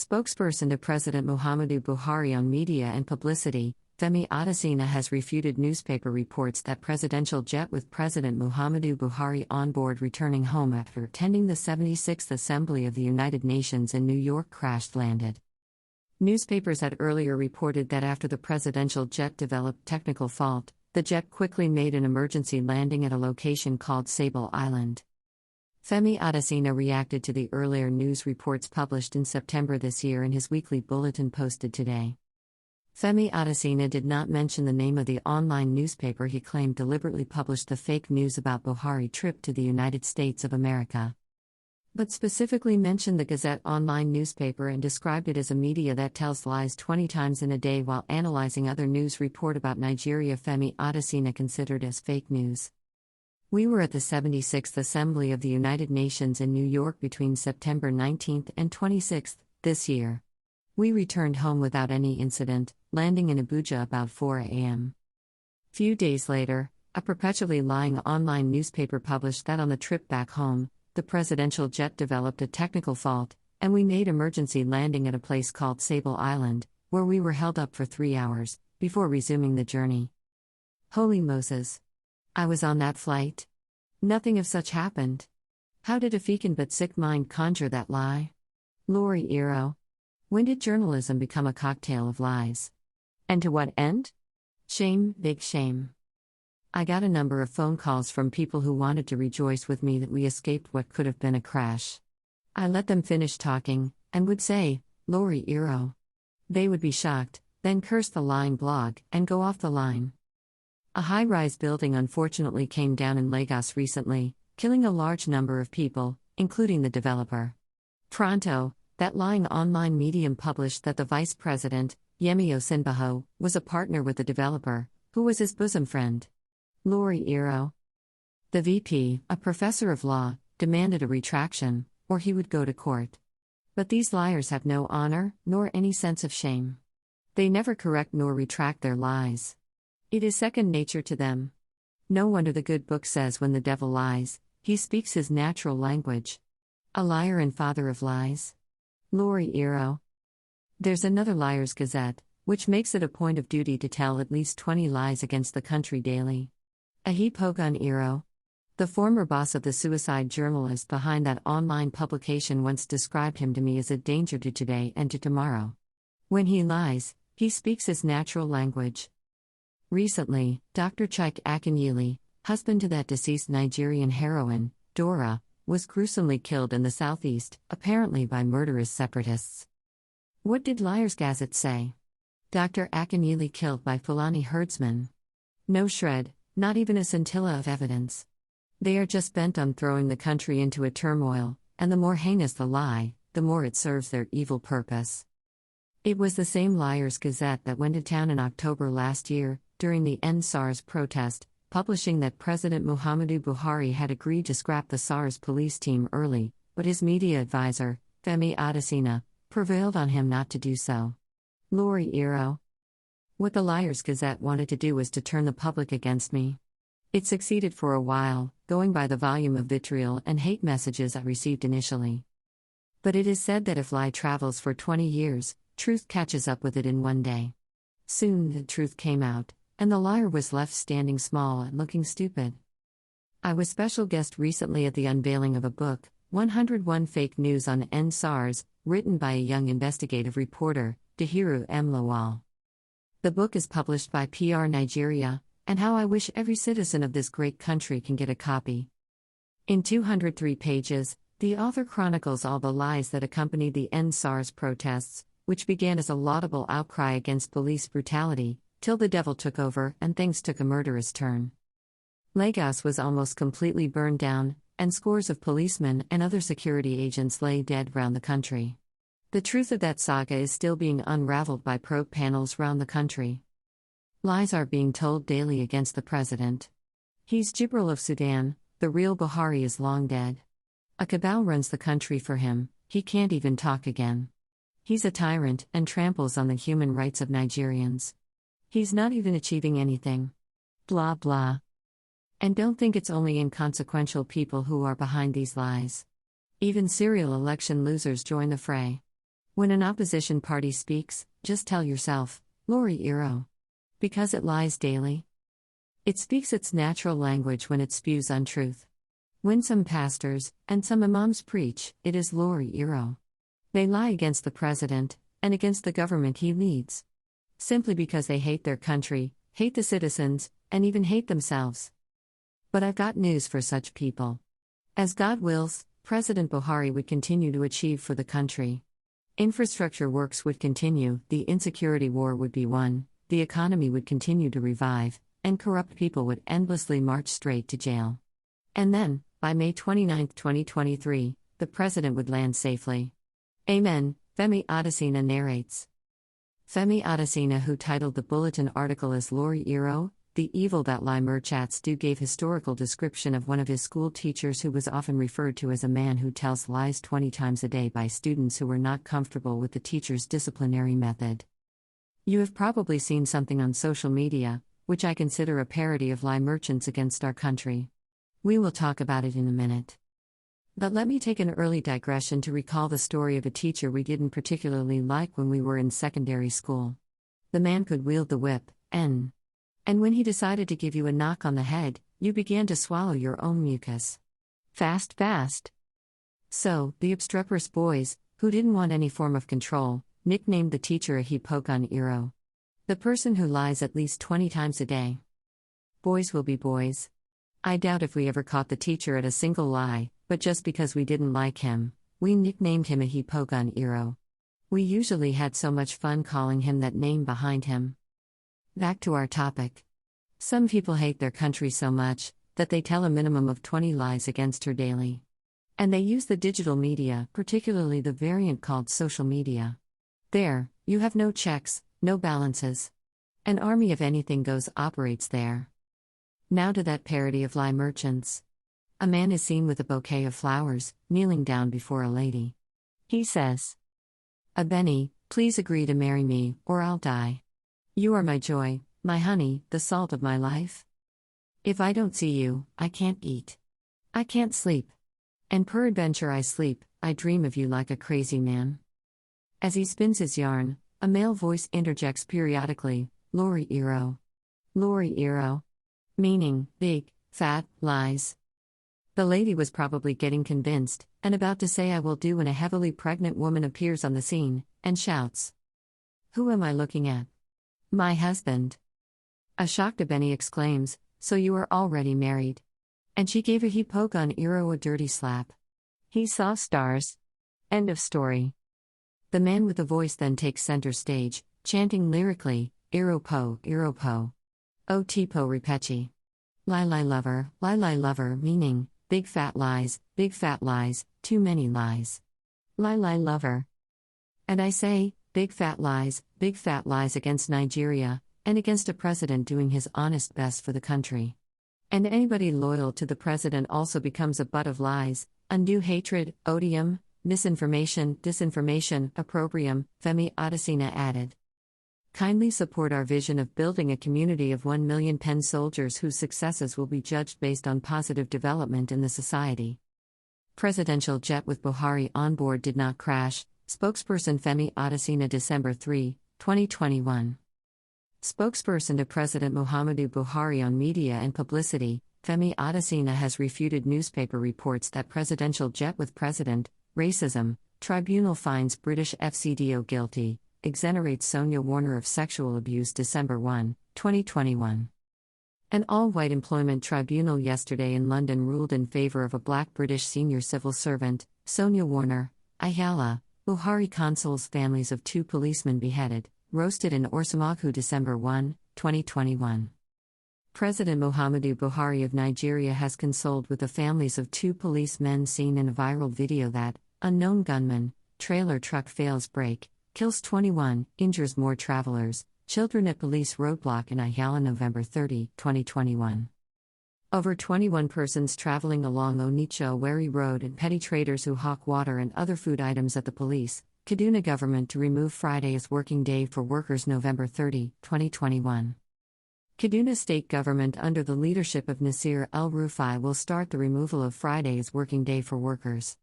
Spokesperson to President Muhammadu Buhari on media and publicity, Femi Adesina has refuted newspaper reports that presidential jet with President Muhammadu Buhari on board returning home after attending the 76th Assembly of the United Nations in New York crash-landed. Newspapers had earlier reported that after the presidential jet developed technical fault, the jet quickly made an emergency landing at a location called Sable Island. Femi Adesina reacted to the earlier news reports published in September this year in his weekly bulletin posted today. Femi Adesina did not mention the name of the online newspaper he claimed deliberately published the fake news about Buhari's trip to the United States of America, but specifically mentioned the Gazette online newspaper and described it as a media that tells lies 20 times in a day while analyzing other news report about Nigeria Femi Adesina considered as fake news. We were at the 76th Assembly of the United Nations in New York between September 19 and 26 this year. We returned home without any incident, landing in Abuja about 4 a.m. Few days later, a perpetually lying online newspaper published that on the trip back home, the presidential jet developed a technical fault, and we made emergency landing at a place called Sable Island, where we were held up for 3 hours, before resuming the journey. Holy Moses! I was on that flight. Nothing of such happened. How did a fecund but sick mind conjure that lie? Lori Iro. When did journalism become a cocktail of lies? And to what end? Shame, big shame. I got a number of phone calls from people who wanted to rejoice with me that we escaped what could have been a crash. I let them finish talking, and would say, Lori Iro. They would be shocked, then curse the lying blog, and go off the line. A high-rise building unfortunately came down in Lagos recently, killing a large number of people, including the developer. Pronto, that lying online medium published that the vice president, Yemi Osinbajo, was a partner with the developer, who was his bosom friend. Lori Iro. The VP, a professor of law, demanded a retraction, or he would go to court. But these liars have no honor, nor any sense of shame. They never correct nor retract their lies. It is second nature to them. No wonder the good book says when the devil lies, he speaks his natural language. A liar and father of lies. Lori Iro. There's another Liars Gazette, which makes it a point of duty to tell at least 20 lies against the country daily. Ahi Pogun Iro. The former boss of the suicide journalist behind that online publication once described him to me as a danger to today and to tomorrow. When he lies, he speaks his natural language. Recently, Dr. Chike Akinyele, husband to that deceased Nigerian heroine, Dora, was gruesomely killed in the southeast, apparently by murderous separatists. What did Liars Gazette say? Dr. Akinyele killed by Fulani herdsmen. No shred, not even a scintilla of evidence. They are just bent on throwing the country into a turmoil, and the more heinous the lie, the more it serves their evil purpose. It was the same Liars Gazette that went to town in October last year, during the End SARS protest, publishing that President Muhammadu Buhari had agreed to scrap the SARS police team early, but his media advisor, Femi Adesina, prevailed on him not to do so. Lori Iro. What the Liars Gazette wanted to do was to turn the public against me. It succeeded for a while, going by the volume of vitriol and hate messages I received initially. But it is said that if lie travels for 20 years, truth catches up with it in one day. Soon the truth came out, and the liar was left standing small and looking stupid. I was special guest recently at the unveiling of a book, 101 Fake News on End SARS, written by a young investigative reporter, Dahiru M. Lawal. The book is published by PR Nigeria, and how I wish every citizen of this great country can get a copy. In 203 pages, the author chronicles all the lies that accompanied the End SARS protests, which began as a laudable outcry against police brutality, till the devil took over and things took a murderous turn. Lagos was almost completely burned down, and scores of policemen and other security agents lay dead round the country. The truth of that saga is still being unraveled by probe panels round the country. Lies are being told daily against the president. He's Jibril of Sudan, the real Buhari is long dead. A cabal runs the country for him, he can't even talk again. He's a tyrant and tramples on the human rights of Nigerians. He's not even achieving anything. Blah blah. And don't think it's only inconsequential people who are behind these lies. Even serial election losers join the fray. When an opposition party speaks, just tell yourself, Lori Iro. Because it lies daily. It speaks its natural language when it spews untruth. When some pastors and some imams preach, it is Lori Iro. They lie against the president and against the government he leads. Simply because they hate their country, hate the citizens, and even hate themselves. But I've got news for such people. As God wills, President Buhari would continue to achieve for the country. Infrastructure works would continue, the insecurity war would be won, the economy would continue to revive, and corrupt people would endlessly march straight to jail. And then, by May 29, 2023, the president would land safely. Amen, Femi Adesina narrates. Femi Adesina, who titled the bulletin article as Lori Iro, the evil that lie merchants do, gave historical description of one of his school teachers who was often referred to as a man who tells lies 20 times a day by students who were not comfortable with the teacher's disciplinary method. You have probably seen something on social media, which I consider a parody of lie merchants against our country. We will talk about it in a minute. But let me take an early digression to recall the story of a teacher we didn't particularly like when we were in secondary school. The man could wield the whip, and when he decided to give you a knock on the head, you began to swallow your own mucus. Fast. So, the obstreperous boys, who didn't want any form of control, nicknamed the teacher a hipogon iro. The person who lies at least 20 times a day. Boys will be boys. I doubt if we ever caught the teacher at a single lie, but just because we didn't like him, we nicknamed him a hipogon iro. We usually had so much fun calling him that name behind him. Back to our topic. Some people hate their country so much that they tell a minimum of 20 lies against her daily. And they use the digital media, particularly the variant called social media. There, you have no checks, no balances. An army of anything goes operates there. Now to that parody of lie merchants. A man is seen with a bouquet of flowers, kneeling down before a lady. He says, Benny, please agree to marry me, or I'll die. You are my joy, my honey, the salt of my life. If I don't see you, I can't eat. I can't sleep. And peradventure I sleep, I dream of you like a crazy man. As he spins his yarn, a male voice interjects periodically, Lori Iro. Lori Iro. Meaning, big, fat, lies. The lady was probably getting convinced, and about to say I will do when a heavily pregnant woman appears on the scene, and shouts. Who am I looking at? My husband. A shocked Benny exclaims, so you are already married. And she gave a hipogon iro a dirty slap. He saw stars. End of story. The man with the voice then takes center stage, chanting lyrically, Iro po. O tipo ripechi. Lie lover, meaning, big fat lies, too many lies. Lie lover. And I say, big fat lies against Nigeria, and against a president doing his honest best for the country. And anybody loyal to the president also becomes a butt of lies, undue hatred, odium, misinformation, disinformation, opprobrium, Femi Adesina added. Kindly support our vision of building a community of 1 million pen soldiers whose successes will be judged based on positive development in the society. Presidential jet with Buhari on board did not crash. Spokesperson Femi Adesina December 3, 2021. Spokesperson to President Muhammadu Buhari on media and publicity, Femi Adesina has refuted newspaper reports that presidential jet with president, racism, tribunal finds British FCDO guilty, exonerates Sonia Warner of sexual abuse December 1, 2021. An all-white employment tribunal yesterday in London ruled in favour of a black British senior civil servant, Sonia Warner, Ayala, Buhari consuls families of 2 policemen beheaded, roasted in Orsamagu December 1, 2021. President Muhammadu Buhari of Nigeria has consoled with the families of 2 policemen seen in a viral video that, unknown gunman, trailer truck fails brake, kills 21, injures more travelers, children at police roadblock in Ayala November 30, 2021. Over 21 persons traveling along Onitsha Owerri Road and petty traders who hawk water and other food items at the police, Kaduna government to remove Friday as working day for workers November 30, 2021. Kaduna state government under the leadership of Nasir El-Rufai will start the removal of Friday as working day for workers.